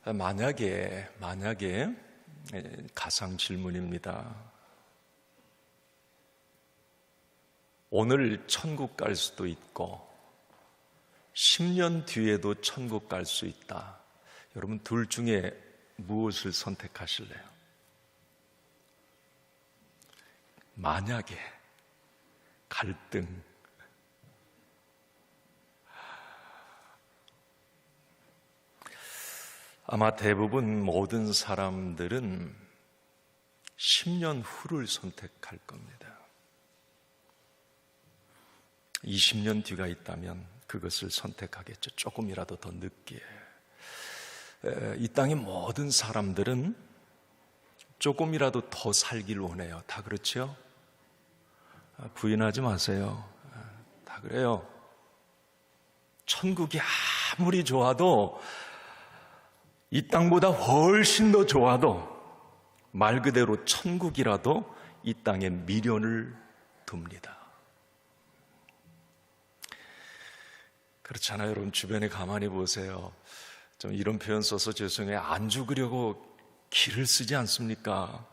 만약에 가상 질문입니다. 오늘 천국 갈 수도 있고 10년 뒤에도 천국 갈 수 있다. 여러분 둘 중에 무엇을 선택하실래요? 만약에 갈등. 아마 대부분 모든 사람들은 10년 후를 선택할 겁니다. 20년 뒤가 있다면 그것을 선택하겠죠. 조금이라도 더 늦게. 이 땅의 모든 사람들은 조금이라도 더 살길 원해요. 다 그렇죠? 부인하지 마세요. 다 그래요. 천국이 아무리 좋아도, 이 땅보다 훨씬 더 좋아도, 말 그대로 천국이라도 이 땅에 미련을 둡니다. 그렇잖아요. 여러분 주변에 가만히 보세요. 좀 이런 표현 써서 죄송해요. 안 죽으려고 기를 쓰지 않습니까?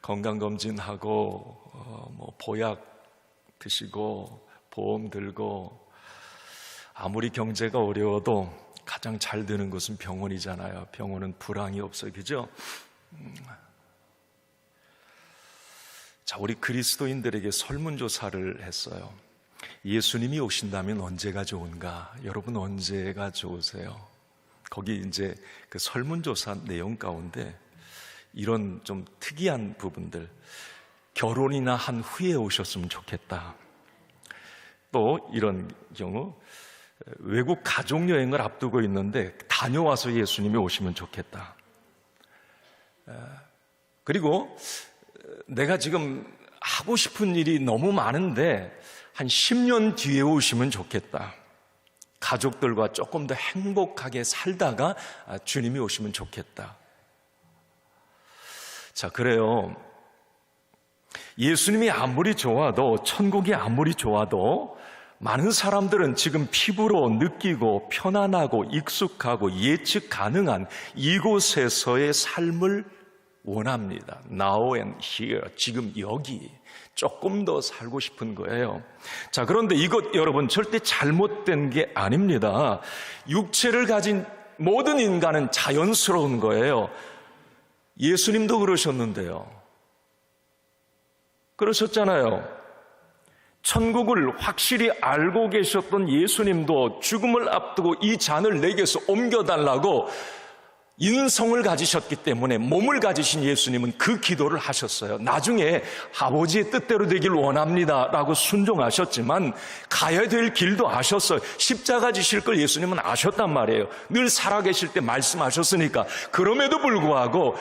건강검진하고 보약 드시고 보험 들고, 아무리 경제가 어려워도 가장 잘 되는 곳은 병원이잖아요. 병원은 불황이 없어요. 그죠? 자, 우리 그리스도인들에게 설문조사를 했어요. 예수님이 오신다면 언제가 좋은가? 여러분 언제가 좋으세요? 거기 이제 그 설문조사 내용 가운데 이런 좀 특이한 부분들, 결혼이나 한 후에 오셨으면 좋겠다. 또 이런 경우, 외국 가족여행을 앞두고 있는데 다녀와서 예수님이 오시면 좋겠다. 그리고 내가 지금 하고 싶은 일이 너무 많은데 한 10년 뒤에 오시면 좋겠다. 가족들과 조금 더 행복하게 살다가 주님이 오시면 좋겠다. 자, 그래요. 예수님이 아무리 좋아도, 천국이 아무리 좋아도 많은 사람들은 지금 피부로 느끼고 편안하고 익숙하고 예측 가능한 이곳에서의 삶을 원합니다. Now and here, 지금 여기 조금 더 살고 싶은 거예요. 자, 그런데 이것 여러분 절대 잘못된 게 아닙니다. 육체를 가진 모든 인간은 자연스러운 거예요. 예수님도 그러셨는데요. 그러셨잖아요. 천국을 확실히 알고 계셨던 예수님도 죽음을 앞두고 이 잔을 내게서 옮겨달라고 인성을 가지셨기 때문에, 몸을 가지신 예수님은 그 기도를 하셨어요. 나중에 아버지의 뜻대로 되길 원합니다 라고 순종하셨지만 가야 될 길도 아셨어요. 십자가 지실 걸 예수님은 아셨단 말이에요. 늘 살아계실 때 말씀하셨으니까. 그럼에도 불구하고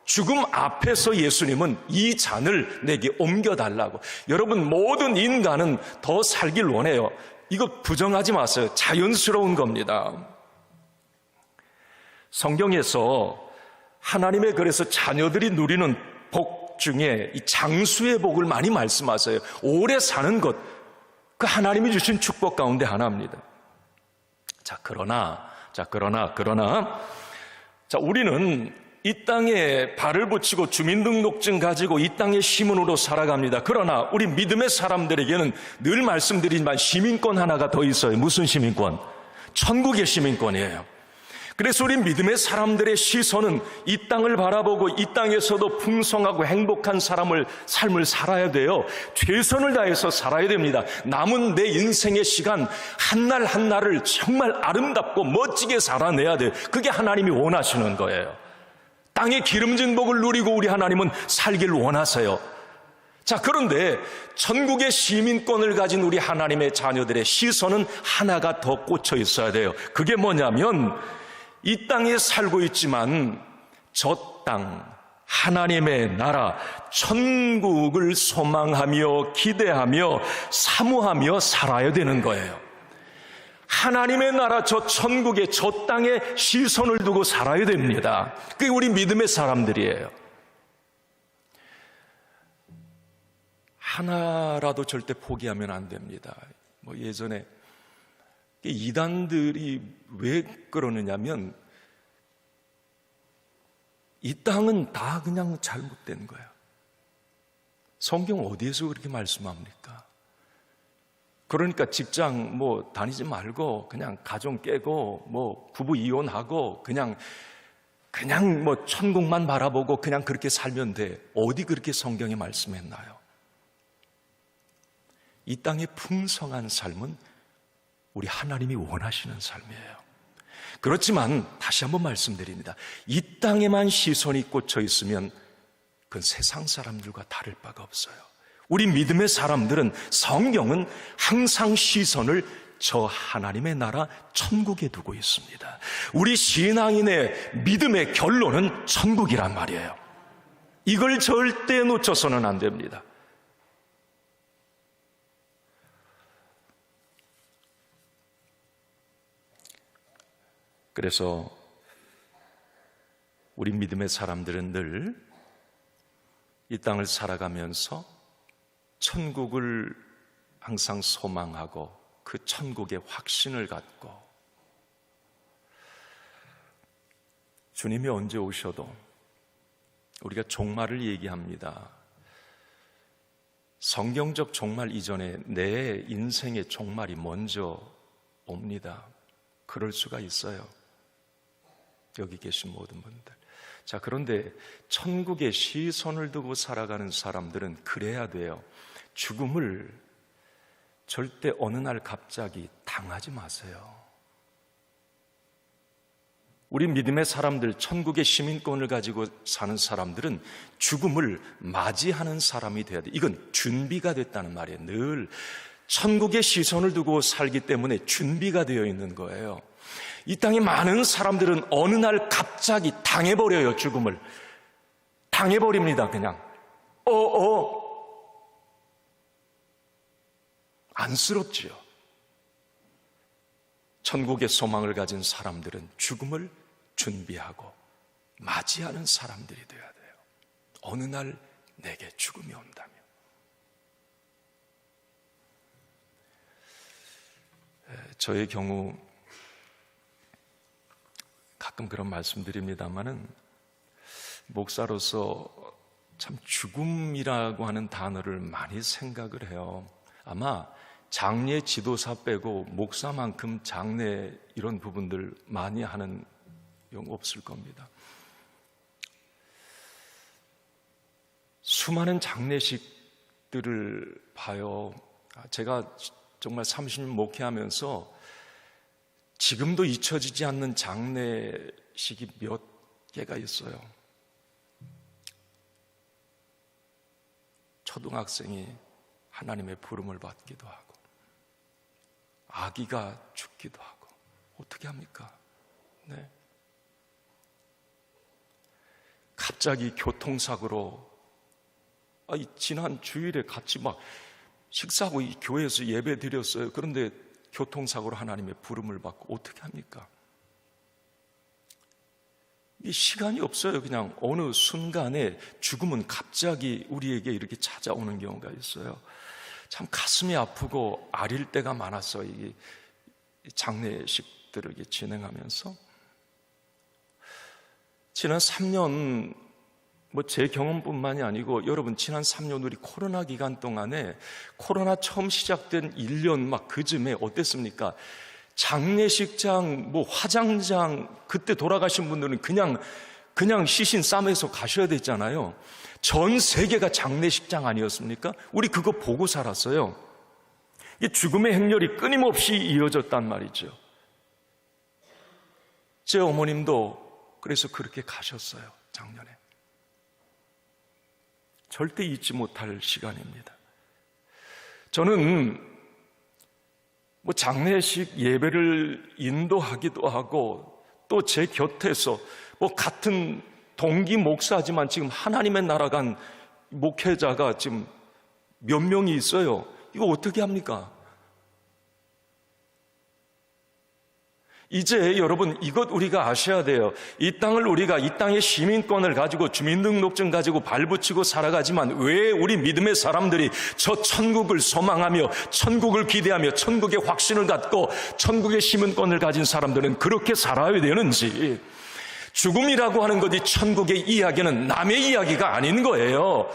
죽음 앞에서 예수님은 이 잔을 내게 옮겨달라고. 여러분 모든 인간은 더 살길 원해요. 이거 부정하지 마세요. 자연스러운 겁니다. 성경에서 하나님의, 그래서 자녀들이 누리는 복 중에 이 장수의 복을 많이 말씀하세요. 오래 사는 것, 그 하나님이 주신 축복 가운데 하나입니다. 그러나 우리는 이 땅에 발을 붙이고 주민등록증 가지고 이 땅의 시민으로 살아갑니다. 그러나 우리 믿음의 사람들에게는 늘 말씀드리지만 시민권 하나가 더 있어요. 무슨 시민권? 천국의 시민권이에요. 그래서 우리 믿음의 사람들의 시선은 이 땅을 바라보고 이 땅에서도 풍성하고 행복한 삶을 살아야 돼요. 최선을 다해서 살아야 됩니다. 남은 내 인생의 시간 한날 한날을 정말 아름답고 멋지게 살아내야 돼요. 그게 하나님이 원하시는 거예요. 땅의 기름진 복을 누리고 우리 하나님은 살길 원하세요. 자, 그런데 천국의 시민권을 가진 우리 하나님의 자녀들의 시선은 하나가 더 꽂혀 있어야 돼요. 그게 뭐냐면, 이 땅에 살고 있지만 저 땅, 하나님의 나라, 천국을 소망하며 기대하며 사모하며 살아야 되는 거예요. 하나님의 나라, 저 천국에, 저 땅에 시선을 두고 살아야 됩니다. 그게 우리 믿음의 사람들이에요. 하나라도 절대 포기하면 안 됩니다. 예전에 이단들이 왜 그러느냐면 이 땅은 다 그냥 잘못된 거야. 성경 어디에서 그렇게 말씀합니까? 그러니까 직장 다니지 말고 그냥 가정 깨고 부부 이혼하고 그냥 천국만 바라보고 그냥 그렇게 살면 돼. 어디 그렇게 성경에 말씀했나요? 이 땅의 풍성한 삶은 우리 하나님이 원하시는 삶이에요. 그렇지만 다시 한번 말씀드립니다. 이 땅에만 시선이 꽂혀 있으면 그건 세상 사람들과 다를 바가 없어요. 우리 믿음의 사람들은, 성경은 항상 시선을 저 하나님의 나라 천국에 두고 있습니다. 우리 신앙인의 믿음의 결론은 천국이란 말이에요. 이걸 절대 놓쳐서는 안 됩니다. 그래서 우리 믿음의 사람들은 늘 이 땅을 살아가면서 천국을 항상 소망하고 그 천국의 확신을 갖고, 주님이 언제 오셔도 우리가 종말을 얘기합니다. 성경적 종말 이전에 내 인생의 종말이 먼저 옵니다. 그럴 수가 있어요. 여기 계신 모든 분들. 자, 그런데 천국에 시선을 두고 살아가는 사람들은 그래야 돼요. 죽음을 절대 어느 날 갑자기 당하지 마세요. 우리 믿음의 사람들, 천국의 시민권을 가지고 사는 사람들은 죽음을 맞이하는 사람이 돼야 돼. 이건 준비가 됐다는 말이에요. 늘 천국의 시선을 두고 살기 때문에 준비가 되어 있는 거예요. 이 땅에 많은 사람들은 어느 날 갑자기 당해버려요. 죽음을 당해버립니다. 그냥 안쓰럽지요. 천국의 소망을 가진 사람들은 죽음을 준비하고 맞이하는 사람들이 되어야 돼요. 어느 날 내게 죽음이 온다면. 저의 경우 가끔 그런 말씀드립니다마는, 목사로서 참 죽음이라고 하는 단어를 많이 생각을 해요. 아마 장례 지도사 빼고 목사만큼 장례 이런 부분들 많이 하는 경우 없을 겁니다. 수많은 장례식들을 봐요. 제가 정말 30년 목회하면서 지금도 잊혀지지 않는 장례식이 몇 개가 있어요. 초등학생이 하나님의 부름을 받기도 하고, 아기가 죽기도 하고, 어떻게 합니까? 네. 갑자기 교통사고로, 지난 주일에 같이 식사하고 이 교회에서 예배 드렸어요. 그런데 교통사고로 하나님의 부름을 받고 어떻게 합니까? 이 시간이 없어요. 그냥 어느 순간에 죽음은 갑자기 우리에게 이렇게 찾아오는 경우가 있어요. 참 가슴이 아프고 아릴 때가 많았어요. 이 장례식들을 진행하면서. 지난 3년, 제 경험뿐만이 아니고 여러분, 지난 3년 우리 코로나 기간 동안에, 코로나 처음 시작된 1년 그쯤에 어땠습니까? 장례식장, 화장장, 그때 돌아가신 분들은 그냥 시신 싸매서 가셔야 됐잖아요. 전 세계가 장례식장 아니었습니까? 우리 그거 보고 살았어요. 이 죽음의 행렬이 끊임없이 이어졌단 말이죠. 제 어머님도 그래서 그렇게 가셨어요. 작년에. 절대 잊지 못할 시간입니다. 저는 장례식 예배를 인도하기도 하고, 또 제 곁에서 같은 동기 목사지만 지금 하나님의 나라 간 목회자가 지금 몇 명이 있어요. 이거 어떻게 합니까? 이제 여러분 이것 우리가 아셔야 돼요. 이 땅의 시민권을 가지고 주민등록증 가지고 발붙이고 살아가지만 왜 우리 믿음의 사람들이 저 천국을 소망하며 천국을 기대하며 천국의 확신을 갖고 천국의 시민권을 가진 사람들은 그렇게 살아야 되는지. 죽음이라고 하는 것이 천국의 이야기는 남의 이야기가 아닌 거예요.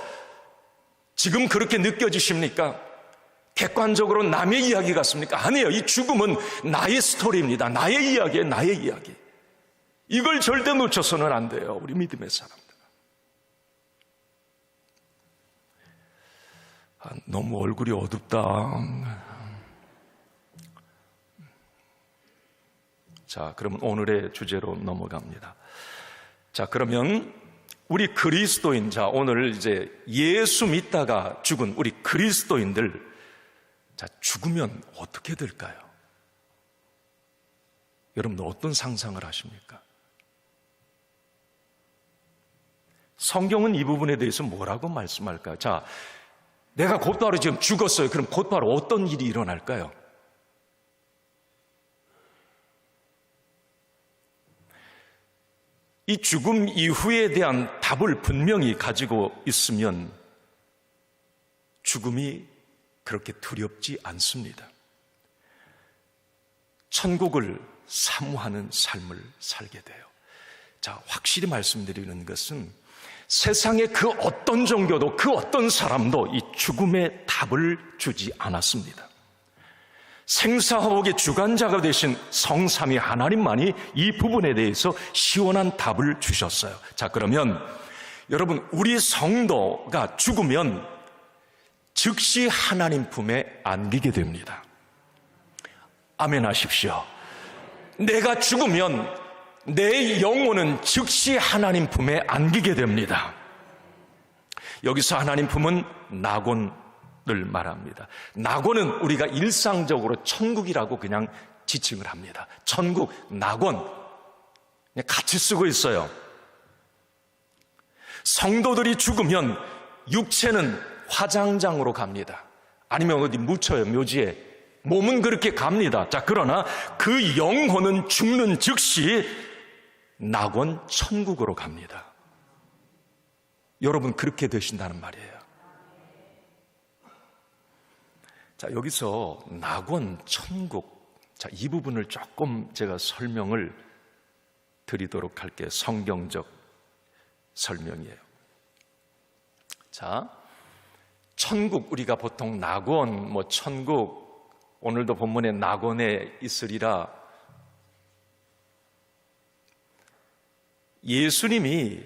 지금 그렇게 느껴지십니까? 객관적으로 남의 이야기 같습니까? 아니에요. 이 죽음은 나의 스토리입니다. 나의 이야기예요. 나의 이야기. 이걸 절대 놓쳐서는 안 돼요. 우리 믿음의 사람들. 너무 얼굴이 어둡다. 자, 그러면 오늘의 주제로 넘어갑니다. 자, 그러면 우리 그리스도인, 오늘 이제 예수 믿다가 죽은 우리 그리스도인들, 자, 죽으면 어떻게 될까요? 여러분들 어떤 상상을 하십니까? 성경은 이 부분에 대해서 뭐라고 말씀할까요? 자, 내가 곧바로 지금 죽었어요. 그럼 곧바로 어떤 일이 일어날까요? 이 죽음 이후에 대한 답을 분명히 가지고 있으면 죽음이 그렇게 두렵지 않습니다. 천국을 사모하는 삶을 살게 돼요. 자, 확실히 말씀드리는 것은 세상의 그 어떤 종교도 그 어떤 사람도 이 죽음의 답을 주지 않았습니다. 생사화복의 주관자가 되신 성삼위 하나님만이 이 부분에 대해서 시원한 답을 주셨어요. 자, 그러면 여러분, 우리 성도가 죽으면 즉시 하나님 품에 안기게 됩니다. 아멘 하십시오. 내가 죽으면 내 영혼은 즉시 하나님 품에 안기게 됩니다. 여기서 하나님 품은 낙원을 말합니다. 낙원은 우리가 일상적으로 천국이라고 그냥 지칭을 합니다. 천국, 낙원 그냥 같이 쓰고 있어요. 성도들이 죽으면 육체는 화장장으로 갑니다. 아니면 어디 묻혀요, 묘지에. 몸은 그렇게 갑니다. 자, 그러나 그 영혼은 죽는 즉시 낙원 천국으로 갑니다. 여러분 그렇게 되신다는 말이에요. 자, 여기서 낙원 천국, 자, 이 부분을 조금 제가 설명을 드리도록 할게요. 성경적 설명이에요. 자, 천국, 우리가 보통 낙원, 천국, 오늘도 본문에 낙원에 있으리라. 예수님이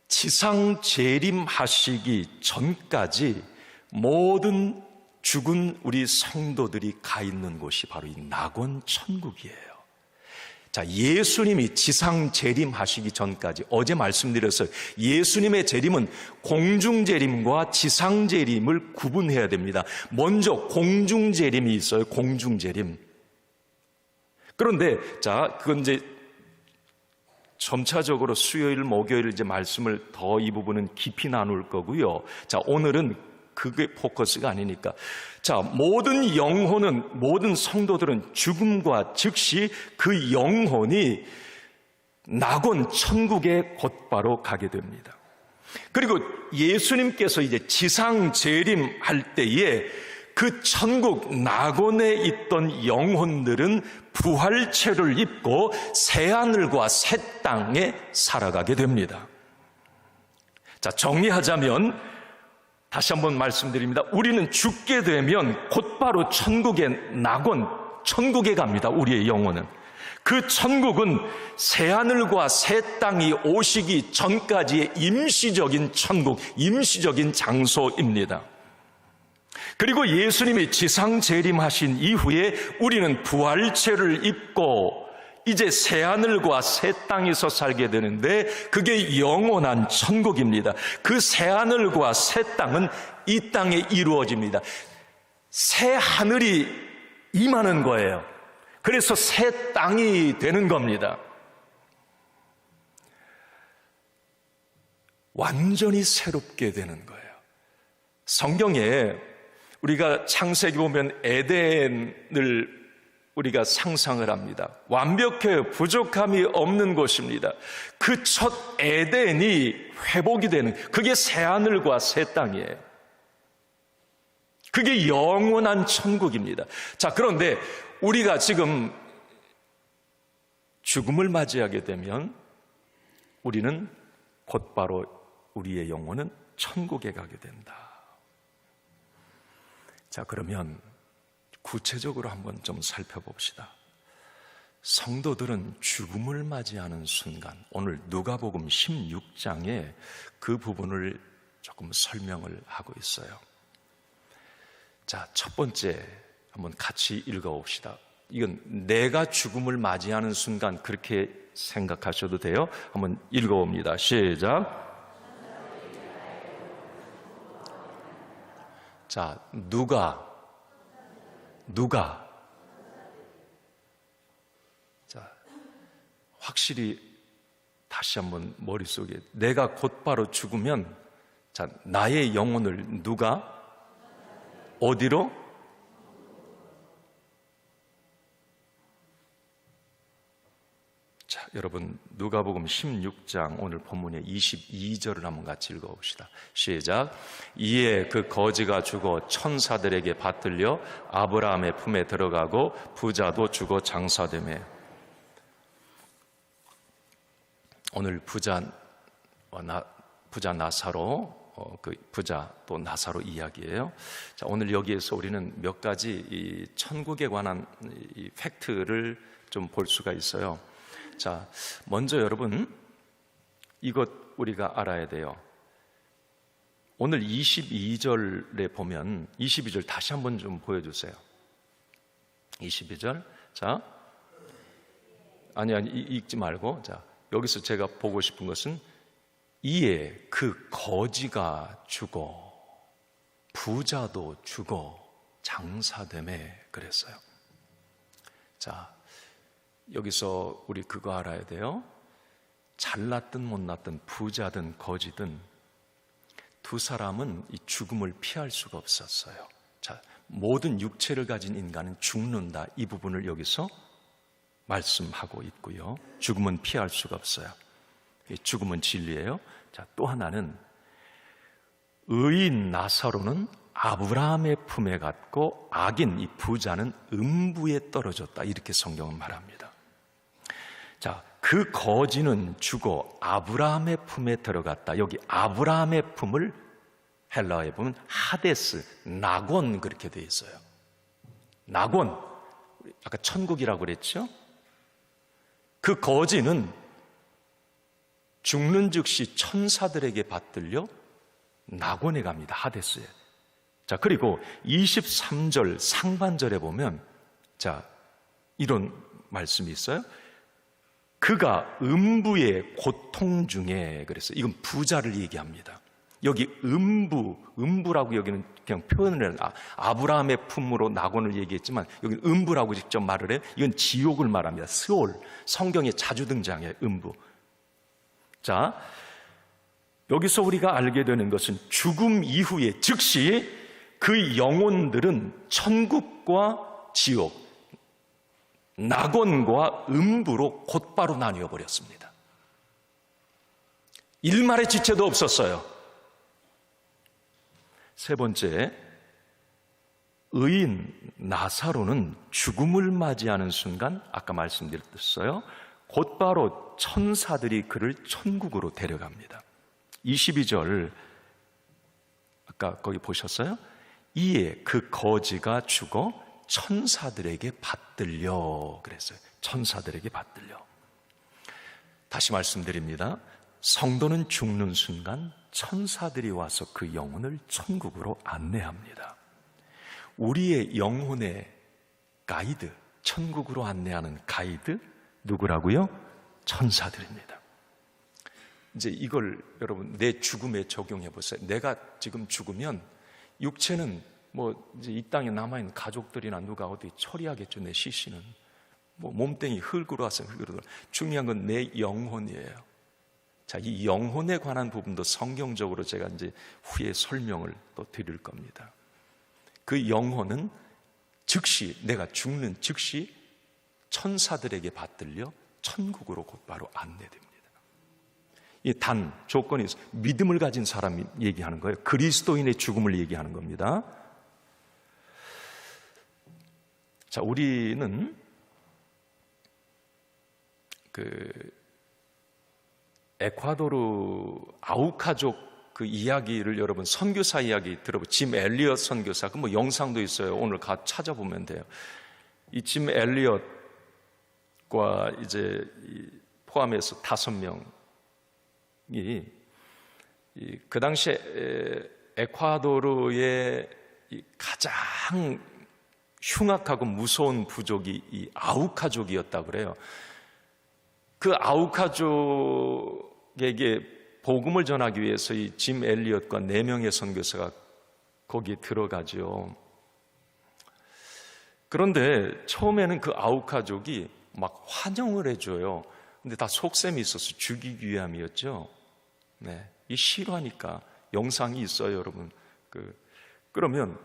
지상 재림하시기 전까지 모든 죽은 우리 성도들이 가 있는 곳이 바로 이 낙원 천국이에요. 자, 예수님이 지상 재림하시기 전까지, 어제 말씀드렸어요. 예수님의 재림은 공중 재림과 지상 재림을 구분해야 됩니다. 먼저 공중 재림이 있어요. 공중 재림. 그런데 자, 그건 이제 점차적으로 수요일, 목요일 이제 말씀을 더 이 부분은 깊이 나눌 거고요. 자, 오늘은 그게 포커스가 아니니까. 자, 모든 영혼은, 모든 성도들은 죽음과 즉시 그 영혼이 낙원 천국에 곧바로 가게 됩니다. 그리고 예수님께서 이제 지상 재림할 때에 그 천국 낙원에 있던 영혼들은 부활체를 입고 새하늘과 새 땅에 살아가게 됩니다. 자, 정리하자면 다시 한번 말씀드립니다. 우리는 죽게 되면 곧바로 천국의 낙원, 천국에 갑니다. 우리의 영혼은. 그 천국은 새하늘과 새 땅이 오시기 전까지의 임시적인 천국, 임시적인 장소입니다. 그리고 예수님이 지상 재림하신 이후에 우리는 부활체를 입고 이제 새하늘과 새 땅에서 살게 되는데 그게 영원한 천국입니다. 그 새하늘과 새 땅은 이 땅에 이루어집니다. 새 하늘이 임하는 거예요. 그래서 새 땅이 되는 겁니다. 완전히 새롭게 되는 거예요. 성경에 우리가 창세기 보면 에덴을 우리가 상상을 합니다. 완벽해요. 부족함이 없는 곳입니다. 그 첫 에덴이 회복이 되는, 그게 새하늘과 새 땅이에요. 그게 영원한 천국입니다. 자, 그런데 우리가 지금 죽음을 맞이하게 되면 우리는 곧바로 우리의 영혼은 천국에 가게 된다. 자, 그러면 구체적으로 한번 좀 살펴봅시다. 성도들은 죽음을 맞이하는 순간, 오늘 누가복음 16장에 그 부분을 조금 설명을 하고 있어요. 자, 첫 번째 한번 같이 읽어봅시다. 이건 내가 죽음을 맞이하는 순간 그렇게 생각하셔도 돼요. 한번 읽어봅니다. 시작. 자, 누가 자, 확실히 다시 한번 머릿속에, 내가 곧바로 죽으면, 자, 나의 영혼을 누가 어디로? 자, 여러분 누가복음 16장 오늘 본문의 22절을 한번 같이 읽어봅시다. 시작. 이에 그 거지가 죽어 천사들에게 받들려 아브라함의 품에 들어가고 부자도 죽어 장사되매. 오늘 부자 나사로, 그 부자 또 나사로 이야기예요. 자, 오늘 여기에서 우리는 몇 가지 이 천국에 관한 이 팩트를 좀 볼 수가 있어요. 자, 먼저 여러분 이것 우리가 알아야 돼요. 오늘 22절에 보면, 22절 다시 한번 좀 보여주세요. 22절. 자, 아니 읽지 말고, 자, 여기서 제가 보고 싶은 것은 이에 그 거지가 죽어 부자도 죽어 장사되매 그랬어요. 자, 여기서 우리 그거 알아야 돼요. 잘났든 못났든 부자든 거지든 두 사람은 이 죽음을 피할 수가 없었어요. 자, 모든 육체를 가진 인간은 죽는다, 이 부분을 여기서 말씀하고 있고요. 죽음은 피할 수가 없어요. 죽음은 진리예요. 자, 또 하나는 의인 나사로는 아브라함의 품에 갔고 악인 이 부자는 음부에 떨어졌다, 이렇게 성경은 말합니다. 자, 그 거지는 죽어 아브라함의 품에 들어갔다. 여기 아브라함의 품을 헬라어에 보면 하데스, 낙원 그렇게 되어 있어요. 낙원, 아까 천국이라고 그랬죠? 그 거지는 죽는 즉시 천사들에게 받들려 낙원에 갑니다. 하데스에. 자, 그리고 23절 상반절에 보면, 자, 이런 말씀이 있어요. 그가 음부의 고통 중에, 그랬어요. 이건 부자를 얘기합니다. 여기 음부라고 여기는 그냥 표현을 해요. 아브라함의 품으로 낙원을 얘기했지만 여기 음부라고 직접 말을 해요. 이건 지옥을 말합니다. 스올, 성경에 자주 등장해요. 음부. 자, 여기서 우리가 알게 되는 것은 죽음 이후에 즉시 그 영혼들은 천국과 지옥, 낙원과 음부로 곧바로 나뉘어 버렸습니다. 일말의 지체도 없었어요. 세 번째, 의인 나사로는 죽음을 맞이하는 순간, 아까 말씀드렸어요, 곧바로 천사들이 그를 천국으로 데려갑니다. 22절 아까 거기 보셨어요? 이에 그 거지가 죽어 천사들에게 받들려 그랬어요. 천사들에게 받들려. 다시 말씀드립니다. 성도는 죽는 순간 천사들이 와서 그 영혼을 천국으로 안내합니다. 우리의 영혼의 가이드, 천국으로 안내하는 가이드 누구라고요? 천사들입니다. 이제 이걸 여러분 내 죽음에 적용해 보세요. 내가 지금 죽으면 육체는 뭐 이제 이 땅에 남아있는 가족들이나 누가 어디 처리하겠죠. 내 시신은 뭐 몸뚱이 흙으로 와서 흙으로. 중요한 건 내 영혼이에요. 자, 이 영혼에 관한 부분도 성경적으로 제가 이제 후에 설명을 또 드릴 겁니다. 그 영혼은 즉시, 내가 죽는 즉시 천사들에게 받들려 천국으로 곧바로 안내됩니다. 이 단 조건이 있어요. 믿음을 가진 사람이 얘기하는 거예요. 그리스도인의 죽음을 얘기하는 겁니다. 자, 우리는 에콰도르 아우카족 그 이야기를 여러분 선교사 이야기 들어보고 짐 엘리엇 선교사 그 뭐 영상도 있어요. 오늘 찾아보면 돼요. 이 짐 엘리엇과 이제 포함해서 5명이 그 당시에 에콰도르의 가장 흉악하고 무서운 부족이 이 아우카족이었다고 그래요. 그 아우카족에게 복음을 전하기 위해서 이 짐 엘리엇과 4명의 선교사가 거기에 들어가죠. 그런데 처음에는 그 아우카족이 막 환영을 해줘요. 근데 다 속셈이 있어서 죽이기 위함이었죠. 네, 이 실화니까 영상이 있어요, 여러분. 그러면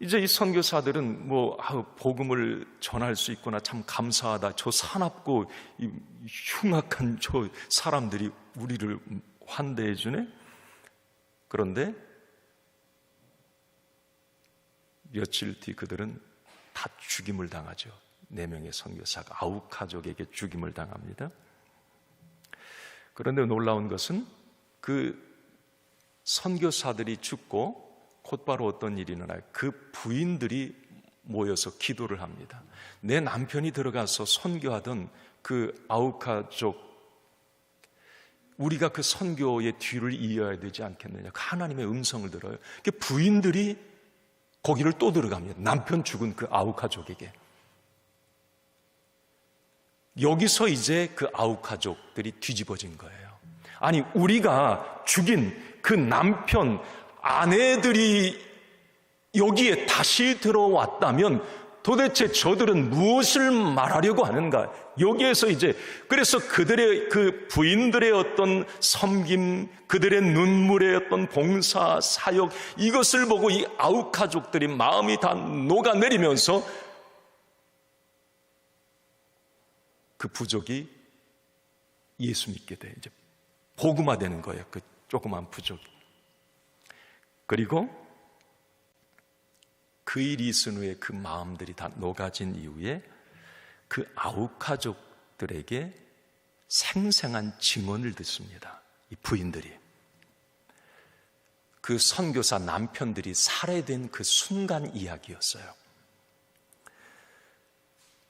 이제 이 선교사들은 복음을 전할 수 있구나, 참 감사하다. 저 사납고 흉악한 저 사람들이 우리를 환대해 주네. 그런데 며칠 뒤 그들은 다 죽임을 당하죠. 4명의 선교사가 아우카족에게 죽임을 당합니다. 그런데 놀라운 것은 그 선교사들이 죽고 곧바로 어떤 일이 일어나요? 그 부인들이 모여서 기도를 합니다. 내 남편이 들어가서 선교하던 그 아우카족, 우리가 그 선교의 뒤를 이어야 되지 않겠느냐. 하나님의 음성을 들어요. 부인들이 거기를 또 들어갑니다. 남편 죽은 그 아우카족에게. 여기서 이제 그 아우카족들이 뒤집어진 거예요. 아니, 우리가 죽인 그 남편, 아내들이 여기에 다시 들어왔다면 도대체 저들은 무엇을 말하려고 하는가? 여기에서 이제 그래서 그들의 그 부인들의 어떤 섬김, 그들의 눈물의 어떤 봉사, 사역, 이것을 보고 이 아우카족들이 마음이 다 녹아내리면서 그 부족이 예수 믿게 돼. 이제 복음화되는 거예요. 그 조그만 부족이. 그리고 그 일이 있은 후에 그 마음들이 다 녹아진 이후에 그 아우카족들에게 생생한 증언을 듣습니다. 이 부인들이. 그 선교사 남편들이 살해된 그 순간 이야기였어요.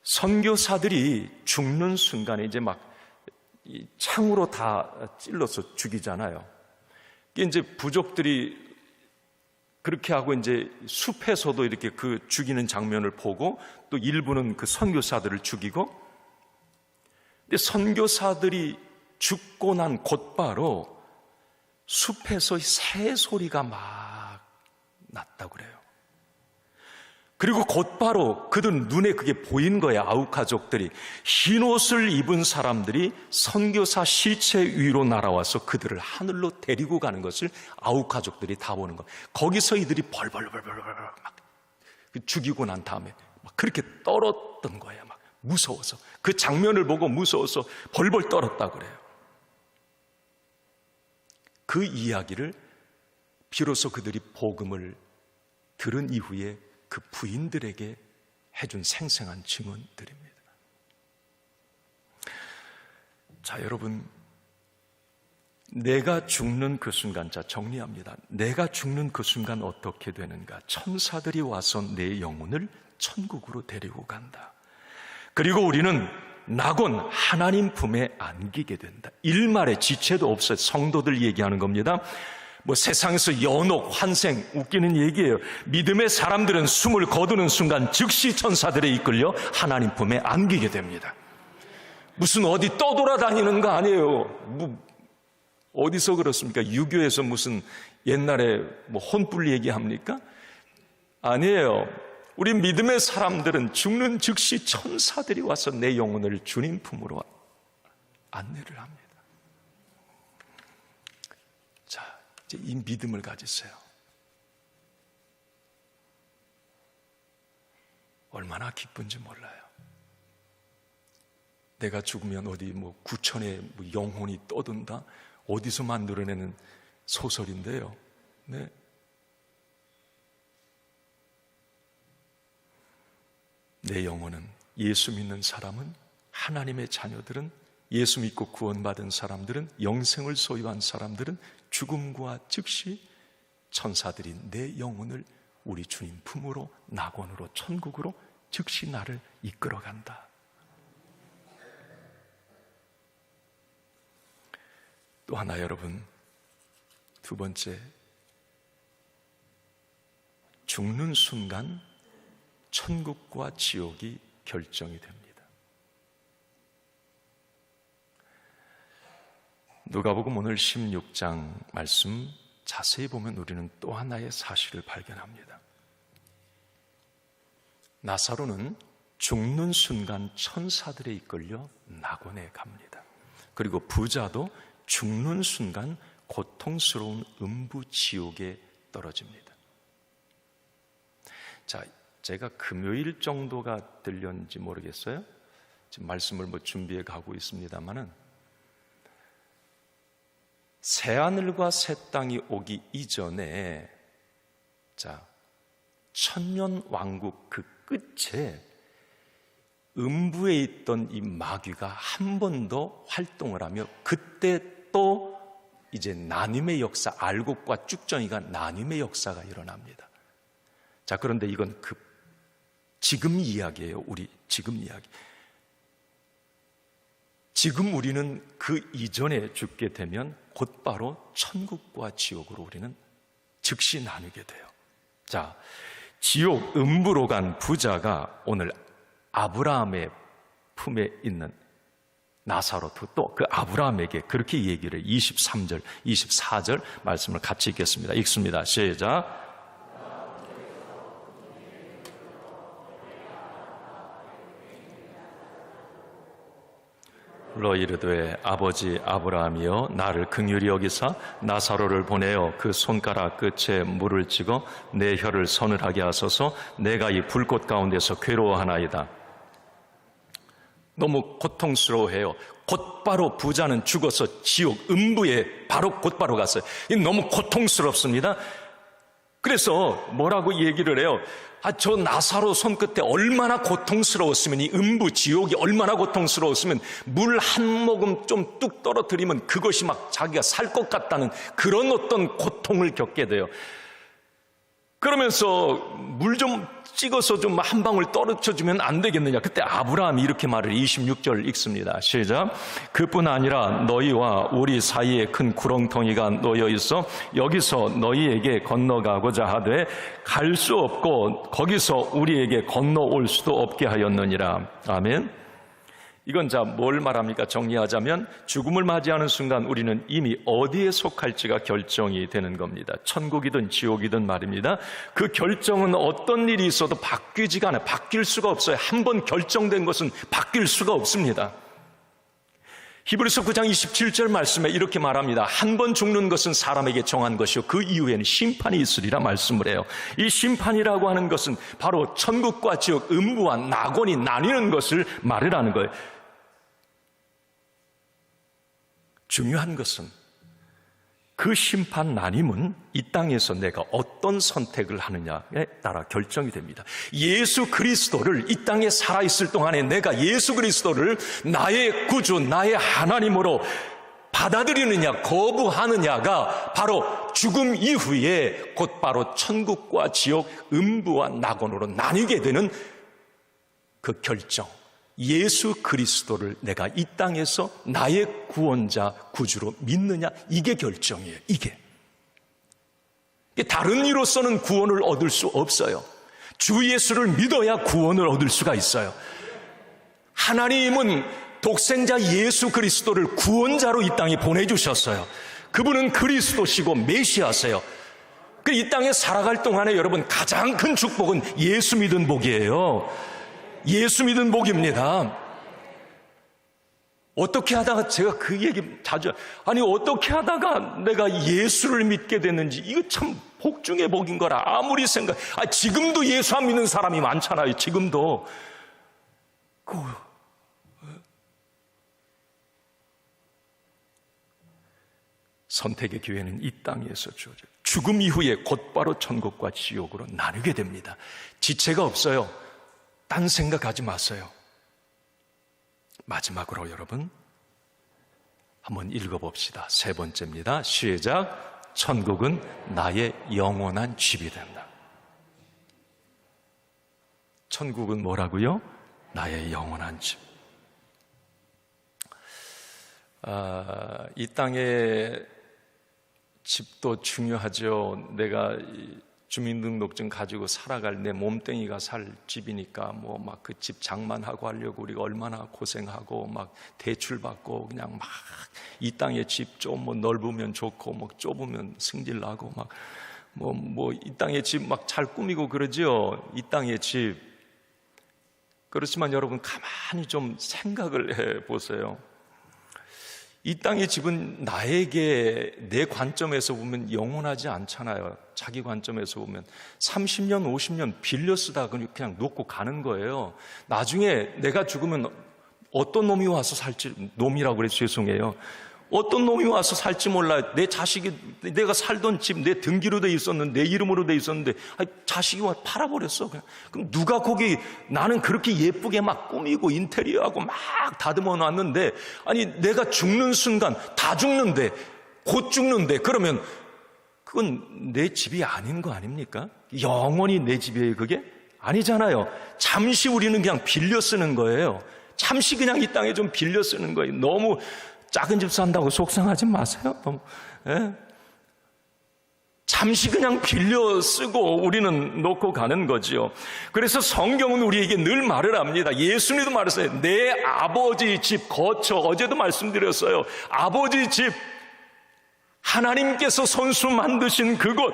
선교사들이 죽는 순간에 이제 막 창으로 다 찔러서 죽이잖아요. 이제 부족들이 그렇게 하고 이제 숲에서도 이렇게 그 죽이는 장면을 보고 또 일부는 그 선교사들을 죽이고, 근데 선교사들이 죽고 난 곧바로 숲에서 새 소리가 막 났다고 그래요. 그리고 곧바로 그들 눈에 그게 보인 거야. 아우카족들이 흰 옷을 입은 사람들이 선교사 시체 위로 날아와서 그들을 하늘로 데리고 가는 것을 아우카족들이 다 보는 거야. 거기서 이들이 벌벌벌벌 막 죽이고 난 다음에 막 그렇게 떨었던 거야. 막 무서워서 그 장면을 보고 무서워서 벌벌 떨었다고 그래요. 그 이야기를 비로소 그들이 복음을 들은 이후에 그 부인들에게 해준 생생한 증언들입니다. 자, 여러분, 내가 죽는 그 순간, 자, 정리합니다. 내가 죽는 그 순간 어떻게 되는가? 천사들이 와서 내 영혼을 천국으로 데리고 간다. 그리고 우리는 낙원 하나님 품에 안기게 된다. 일말의 지체도 없어요. 성도들 얘기하는 겁니다. 세상에서 연옥, 환생, 웃기는 얘기예요. 믿음의 사람들은 숨을 거두는 순간 즉시 천사들에 이끌려 하나님 품에 안기게 됩니다. 무슨 어디 떠돌아다니는 거 아니에요. 어디서 그렇습니까? 유교에서 무슨 옛날에 혼불 얘기합니까? 아니에요. 우리 믿음의 사람들은 죽는 즉시 천사들이 와서 내 영혼을 주님 품으로 안내를 합니다. 이제 이 믿음을 가지세요. 얼마나 기쁜지 몰라요. 내가 죽으면 어디 구천에 영혼이 떠든다? 어디서 만들어내는 소설인데요. 네. 내 영혼은, 예수 믿는 사람은, 하나님의 자녀들은, 예수 믿고 구원받은 사람들은, 영생을 소유한 사람들은 죽음과 즉시 천사들이 내 영혼을 우리 주님 품으로, 낙원으로, 천국으로 즉시 나를 이끌어간다. 또 하나 여러분, 두 번째, 죽는 순간 천국과 지옥이 결정이 됩니다. 누가복음 오늘 16장 말씀 자세히 보면 우리는 또 하나의 사실을 발견합니다. 나사로는 죽는 순간 천사들에 이끌려 낙원에 갑니다. 그리고 부자도 죽는 순간 고통스러운 음부 지옥에 떨어집니다. 자, 제가 금요일 정도가 들렸는지 모르겠어요. 지금 말씀을 준비해 가고 있습니다만은, 새하늘과 새 땅이 오기 이전에, 자, 천년 왕국 그 끝에 음부에 있던 이 마귀가 한 번 더 활동을 하며, 그때 또 이제 나눔의 역사, 알곡과 쭉정이가 나눔의 역사가 일어납니다. 자, 그런데 이건 지금 이야기예요. 우리 지금 이야기. 지금 우리는 그 이전에 죽게 되면 곧바로 천국과 지옥으로 우리는 즉시 나누게 돼요. 자, 지옥 음부로 간 부자가 오늘 아브라함의 품에 있는 나사로도 또 그 아브라함에게 그렇게 얘기를 23절, 24절 말씀을 같이 읽겠습니다. 읽습니다. 시작. 불러 이르되 아버지 아브라함이여 나를 긍휼히 여기사 나사로를 보내어 그 손가락 끝에 물을 찍어 내 혀를 서늘하게 하소서. 내가 이 불꽃 가운데서 괴로워하나이다. 너무 고통스러워해요. 곧바로 부자는 죽어서 지옥 음부에 바로 곧바로 갔어요. 너무 고통스럽습니다. 그래서 뭐라고 얘기를 해요? 저 나사로 손끝에 얼마나 고통스러웠으면, 이 음부 지옥이 얼마나 고통스러웠으면 물 한 모금 좀 뚝 떨어뜨리면 그것이 막 자기가 살 것 같다는 그런 어떤 고통을 겪게 돼요. 그러면서 물 좀 찍어서 좀 한 방울 떨어져주면 안 되겠느냐. 그때 아브라함이 이렇게 말을 26절 읽습니다. 시작. 그뿐 아니라 너희와 우리 사이에 큰 구렁텅이가 놓여 있어 여기서 너희에게 건너가고자 하되 갈 수 없고 거기서 우리에게 건너올 수도 없게 하였느니라. 아멘. 이건 뭘 말합니까? 정리하자면 죽음을 맞이하는 순간 우리는 이미 어디에 속할지가 결정이 되는 겁니다. 천국이든 지옥이든 말입니다. 그 결정은 어떤 일이 있어도 바뀌지가 않아요. 바뀔 수가 없어요. 한번 결정된 것은 바뀔 수가 없습니다. 히브리서 9장 27절 말씀에 이렇게 말합니다. 한 번 죽는 것은 사람에게 정한 것이요 그 이후에는 심판이 있으리라 말씀을 해요. 이 심판이라고 하는 것은 바로 천국과 지옥, 음부와 낙원이 나뉘는 것을 말을 하는 거예요. 중요한 것은 그 심판 나님은 이 땅에서 내가 어떤 선택을 하느냐에 따라 결정이 됩니다. 예수 그리스도를 이 땅에 살아있을 동안에 내가 예수 그리스도를 나의 구주, 나의 하나님으로 받아들이느냐 거부하느냐가 바로 죽음 이후에 곧바로 천국과 지옥, 음부와 낙원으로 나뉘게 되는 그 결정. 예수 그리스도를 내가 이 땅에서 나의 구원자, 구주로 믿느냐, 이게 결정이에요. 이게 다른 이로서는 구원을 얻을 수 없어요. 주 예수를 믿어야 구원을 얻을 수가 있어요. 하나님은 독생자 예수 그리스도를 구원자로 이 땅에 보내주셨어요. 그분은 그리스도시고 메시아세요. 이 땅에 살아갈 동안에 여러분 가장 큰 축복은 예수 믿은 복이에요. 예수 믿은 복입니다. 어떻게 하다가 제가 그 얘기 자주, 아니 어떻게 하다가 내가 예수를 믿게 됐는지, 이거 참 복 중에 복인 거라. 아무리 지금도 예수 안 믿는 사람이 많잖아요. 지금도. 선택의 기회는 이 땅에서 주어져요. 죽음 이후에 곧바로 천국과 지옥으로 나누게 됩니다. 지체가 없어요. 딴 생각하지 마세요. 마지막으로 여러분 한번 읽어봅시다. 세 번째입니다. 시작. 천국은 나의 영원한 집이 된다. 천국은 뭐라고요? 나의 영원한 집. 이 땅의 집도 중요하죠. 내가 주민등록증 가지고 살아갈 내 몸뚱이가 살 집이니까 뭐 막 그 집 장만하고 하려고 우리가 얼마나 고생하고 막 대출 받고 그냥 막 이 땅의 집 좀 뭐 넓으면 좋고 뭐 좁으면 승질 나고 막 뭐 이 땅의 집 막 잘 꾸미고 그러죠. 이 땅의 집. 그렇지만 여러분 가만히 좀 생각을 해 보세요. 이 땅의 집은 나에게 내 관점에서 보면 영원하지 않잖아요. 자기 관점에서 보면 30년, 50년 빌려 쓰다 그냥 놓고 가는 거예요. 나중에 내가 죽으면 어떤 놈이 와서 살지, 놈이라고 그래서 죄송해요. 어떤 놈이 와서 살지 몰라. 내 자식이, 내가 살던 집 내 등기로 돼 있었는데, 내 이름으로 돼 있었는데 자식이 와 팔아버렸어. 그럼 누가 거기, 나는 그렇게 예쁘게 막 꾸미고 인테리어하고 막 다듬어 놨는데, 아니 내가 죽는 순간 다 죽는데, 곧 죽는데, 그러면 그건 내 집이 아닌 거 아닙니까? 영원히 내 집이에요 그게? 아니잖아요. 잠시 우리는 그냥 빌려 쓰는 거예요. 잠시 그냥 이 땅에 좀 빌려 쓰는 거예요. 너무 작은 집 산다고 속상하지 마세요. 예? 잠시 그냥 빌려 쓰고 우리는 놓고 가는 거죠. 그래서 성경은 우리에게 늘 말을 합니다. 예수님도 말했어요. 내 아버지 집 거처, 어제도 말씀드렸어요. 아버지 집, 하나님께서 손수 만드신 그곳,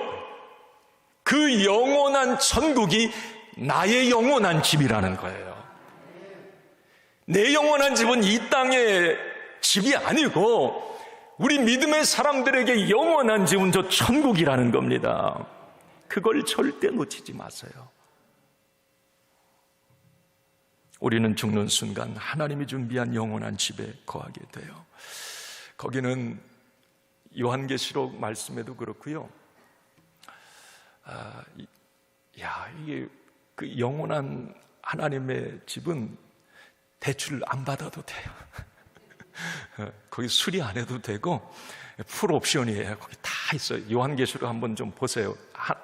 그 영원한 천국이 나의 영원한 집이라는 거예요. 내 영원한 집은 이 땅의 집이 아니고 우리 믿음의 사람들에게 영원한 집은 저 천국이라는 겁니다. 그걸 절대 놓치지 마세요. 우리는 죽는 순간 하나님이 준비한 영원한 집에 거하게 돼요. 거기는 요한계시록 말씀에도 그렇고요. 이게 그 영원한 하나님의 집은 대출 안 받아도 돼요. 거기 수리 안 해도 되고 풀 옵션이에요. 거기 다 있어요. 요한계시록 한번 좀 보세요.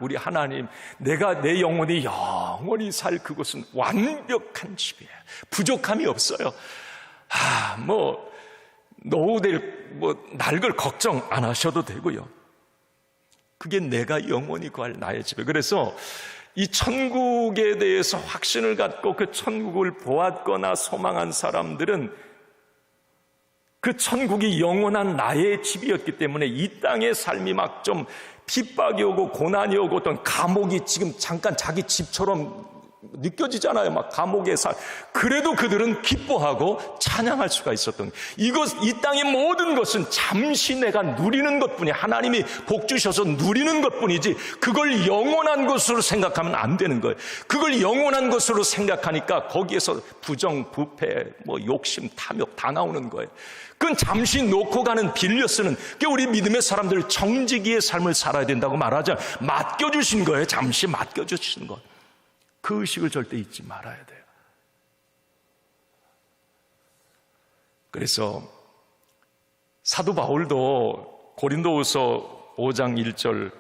우리 하나님, 내가 내 영혼이 영원히 살 그곳은 완벽한 집이에요. 부족함이 없어요. 노후될 낡을 걱정 안 하셔도 되고요. 그게 내가 영원히 구할 나의 집이에요. 그래서 이 천국에 대해서 확신을 갖고 그 천국을 보았거나 소망한 사람들은 그 천국이 영원한 나의 집이었기 때문에 이 땅의 삶이 막 좀 핍박이 오고 고난이 오고 어떤 감옥이 지금 잠깐 자기 집처럼 느껴지잖아요. 막 감옥에 그래도 그들은 기뻐하고 찬양할 수가 있었던 이 땅의 모든 것은 잠시 내가 누리는 것뿐이, 하나님이 복 주셔서 누리는 것뿐이지 그걸 영원한 것으로 생각하면 안 되는 거예요. 그걸 영원한 것으로 생각하니까 거기에서 부정, 부패, 욕심, 탐욕 다 나오는 거예요. 그건 잠시 놓고 가는, 빌려 쓰는, 우리 믿음의 사람들 정직이의 삶을 살아야 된다고 말하자. 맡겨주신 거예요. 잠시 맡겨주신 것. 그 의식을 절대 잊지 말아야 돼요. 그래서 사도 바울도 고린도후서 5장 1절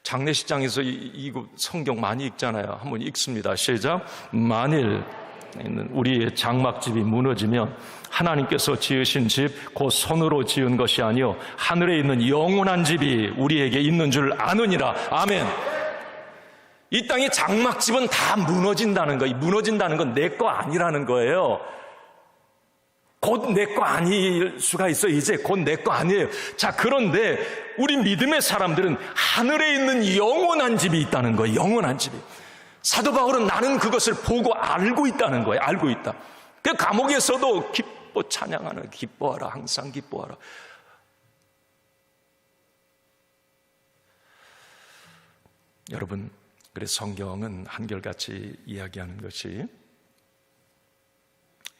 장례식장에서 이 성경 많이 읽잖아요. 한번 읽습니다. 시작. 만일 우리의 장막집이 무너지면 하나님께서 지으신 집 곧 손으로 지은 것이 아니요 하늘에 있는 영원한 집이 우리에게 있는 줄 아느니라. 아멘. 이 땅의 장막집은 다 무너진다는 거예요. 무너진다는 건 내 거 아니라는 거예요. 곧 내 거 아닐 수가 있어요. 이제 곧 내 거 아니에요. 자, 그런데 우리 믿음의 사람들은 하늘에 있는 영원한 집이 있다는 거예요. 영원한 집이. 사도 바울은 나는 그것을 보고 알고 있다는 거예요. 알고 있다. 그 감옥에서도 또 찬양하는 기뻐하라, 항상 기뻐하라. 여러분, 그래서 성경은 한결같이 이야기하는 것이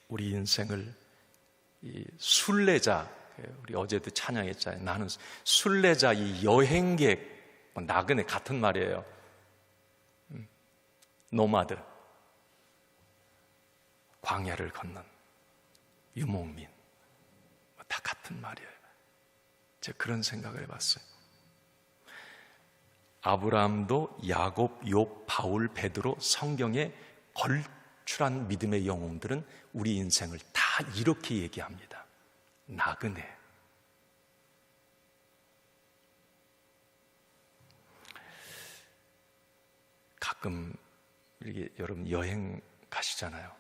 우리 인생을 이 순례자, 우리 어제도 찬양했잖아요. 나는 순례자, 이 여행객, 나그네 같은 말이에요. 노마드, 광야를 걷는 유목민, 다 같은 말이에요. 제가 그런 생각을 해봤어요. 아브라함도 야곱, 욥, 바울, 베드로, 성경에 걸출한 믿음의 영웅들은 우리 인생을 다 이렇게 얘기합니다. 나그네. 가끔 이렇게 여러분 여행 가시잖아요.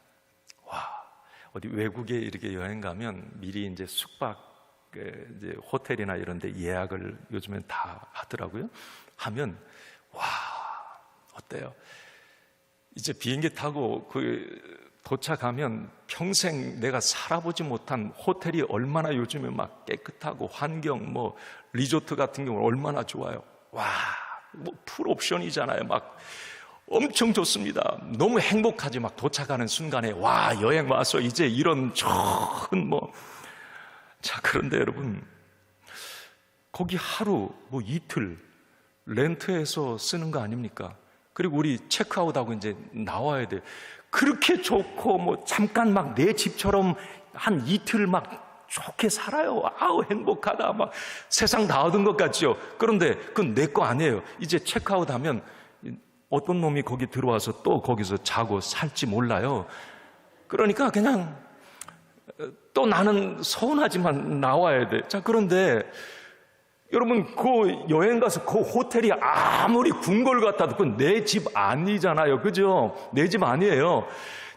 와, 어디 외국에 이렇게 여행 가면 미리 이제 숙박, 이제 호텔이나 이런 데 예약을 요즘엔 다 하더라고요. 하면, 와, 어때요? 이제 비행기 타고 도착하면 평생 내가 살아보지 못한 호텔이 얼마나 요즘에 막 깨끗하고 환경, 리조트 같은 경우는 얼마나 좋아요. 와, 풀 옵션이잖아요. 막 엄청 좋습니다. 너무 행복하지. 막 도착하는 순간에, 와, 여행 와서 이제 이런 좋은 자, 그런데 여러분, 거기 하루, 이틀, 렌트해서 쓰는 거 아닙니까? 그리고 우리 체크아웃하고 이제 나와야 돼요. 그렇게 좋고, 잠깐 막 내 집처럼 한 이틀 막 좋게 살아요. 아우, 행복하다. 막 세상 다 얻은 것 같죠? 그런데 그건 내 거 아니에요. 이제 체크아웃 하면 어떤 놈이 거기 들어와서 또 거기서 자고 살지 몰라요. 그러니까 그냥 또 나는 서운하지만 나와야 돼. 자, 그런데 여러분, 그 여행 가서 그 호텔이 아무리 궁궐 같아도 그건 내 집 아니잖아요. 그죠? 내 집 아니에요.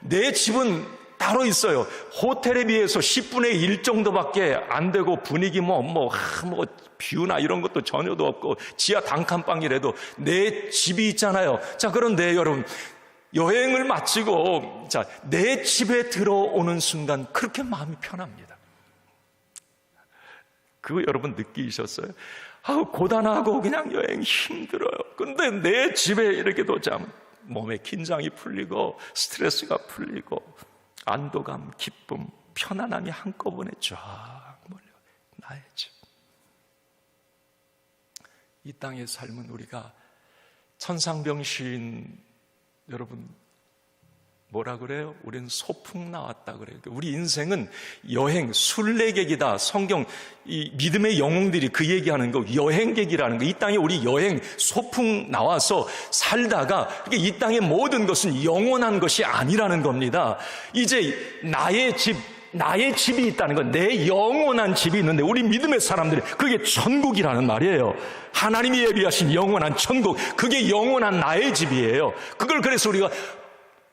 내 집은 따로 있어요. 호텔에 비해서 10분의 1 정도밖에 안 되고 분위기 뷰나 이런 것도 전혀도 없고 지하 단칸방이라도 내 집이 있잖아요. 자, 그런데 여러분, 여행을 마치고 내 집에 들어오는 순간 그렇게 마음이 편합니다. 그거 여러분 느끼셨어요? 고단하고 그냥 여행 힘들어요. 그런데 내 집에 이렇게 도착하면 몸에 긴장이 풀리고 스트레스가 풀리고 안도감, 기쁨, 편안함이 한꺼번에 쫙 몰려. 나의 집. 이 땅의 삶은 우리가 천상병 시인 여러분 뭐라 그래요? 우리는 소풍 나왔다 그래요. 우리 인생은 여행, 순례객이다. 성경 이 믿음의 영웅들이 그 얘기하는 거 여행객이라는 거. 이 땅에 우리 여행, 소풍 나와서 살다가 이 땅의 모든 것은 영원한 것이 아니라는 겁니다. 이제 나의 집이 있다는 건 내 영원한 집이 있는데 우리 믿음의 사람들이 그게 천국이라는 말이에요. 하나님이 예비하신 영원한 천국, 그게 영원한 나의 집이에요. 그걸 그래서 우리가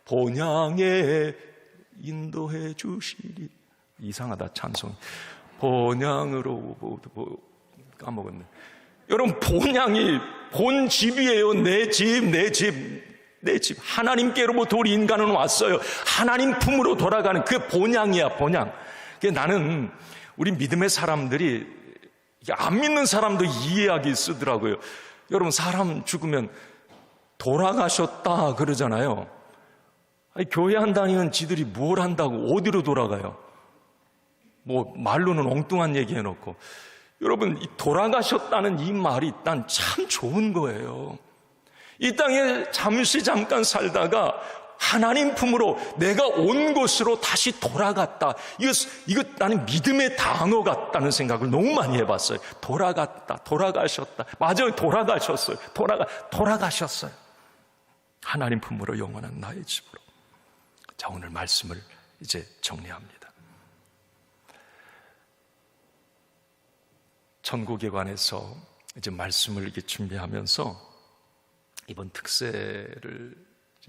본향에 인도해 주시리. 이상하다, 찬송. 본향으로 까먹었네. 여러분, 본향이 본집이에요. 내 집. 하나님께로부터 우리 인간은 왔어요. 하나님 품으로 돌아가는 그 본향이야, 본향. 나는 우리 믿음의 사람들이 안 믿는 사람도 이 이야기 쓰더라고요. 여러분, 사람 죽으면 돌아가셨다 그러잖아요. 교회 안 다니는 지들이 뭘 한다고 어디로 돌아가요? 말로는 엉뚱한 얘기 해놓고. 여러분, 돌아가셨다는 이 말이 난 참 좋은 거예요. 이 땅에 잠깐 살다가 하나님 품으로 내가 온 곳으로 다시 돌아갔다. 이거 나는 믿음의 단어 같다는 생각을 너무 많이 해봤어요. 돌아갔다, 돌아가셨다. 맞아요, 돌아가셨어요. 돌아가셨어요. 하나님 품으로 영원한 나의 집으로. 자, 오늘 말씀을 이제 정리합니다. 천국에 관해서 이제 말씀을 이렇게 준비하면서 이번 특세를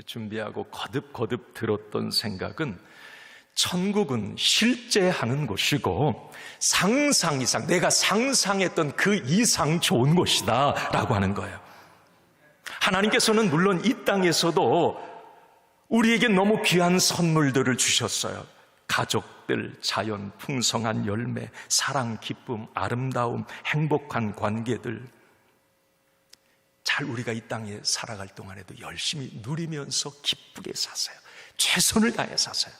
준비하고 거듭 들었던 생각은 천국은 실제 하는 곳이고 상상 이상, 내가 상상했던 그 이상 좋은 곳이다 라고 하는 거예요. 하나님께서는 물론 이 땅에서도 우리에게 너무 귀한 선물들을 주셨어요. 가족들, 자연, 풍성한 열매, 사랑, 기쁨, 아름다움, 행복한 관계들, 잘 우리가 이 땅에 살아갈 동안에도 열심히 누리면서 기쁘게 사세요. 최선을 다해 사세요.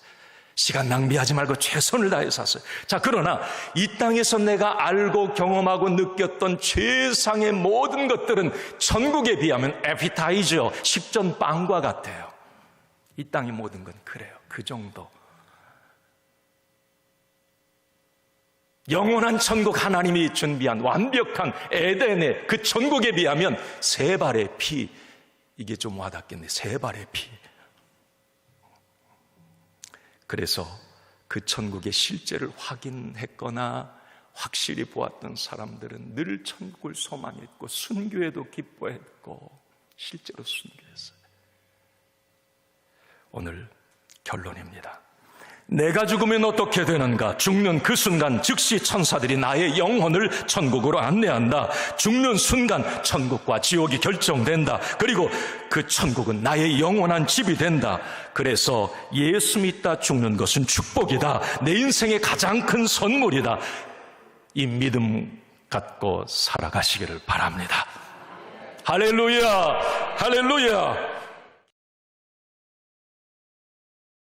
시간 낭비하지 말고 최선을 다해 사세요. 자, 그러나 이 땅에서 내가 알고 경험하고 느꼈던 최상의 모든 것들은 천국에 비하면 에피타이저, 식전 빵과 같아요. 이 땅의 모든 건 그래요. 그 정도. 영원한 천국, 하나님이 준비한 완벽한 에덴의 그 천국에 비하면 세 발의 피, 이게 좀 와닿겠네. 세 발의 피. 그래서 그 천국의 실제를 확인했거나 확실히 보았던 사람들은 늘 천국을 소망했고 순교에도 기뻐했고 실제로 순교했어요. 오늘 결론입니다. 내가 죽으면 어떻게 되는가? 죽는 그 순간 즉시 천사들이 나의 영혼을 천국으로 안내한다. 죽는 순간 천국과 지옥이 결정된다. 그리고 그 천국은 나의 영원한 집이 된다. 그래서 예수 믿다 죽는 것은 축복이다. 내 인생의 가장 큰 선물이다. 이 믿음 갖고 살아가시기를 바랍니다. 할렐루야! 할렐루야!